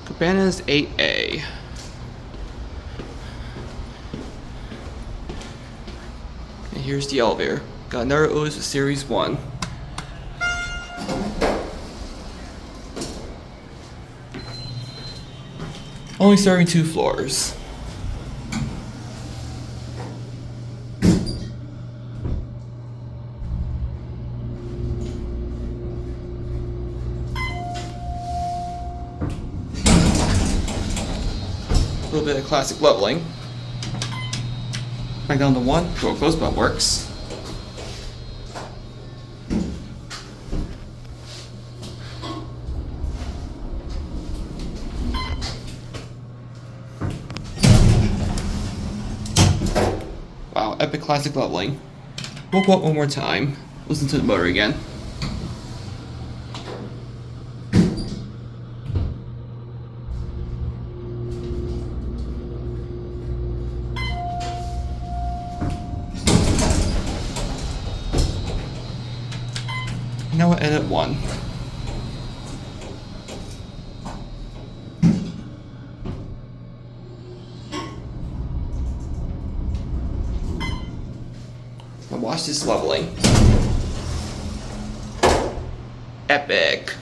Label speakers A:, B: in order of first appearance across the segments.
A: Cabanas 8A. And here's the elevator. Got another Otis Series 1. Only serving 2 floors. A little bit of classic leveling. Back down to 1, door close button works. Wow, epic classic leveling. We'll go up one more time. Listen to the motor again. Now we'll edit 1. Now watch this leveling. Epic.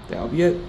A: That'll be it.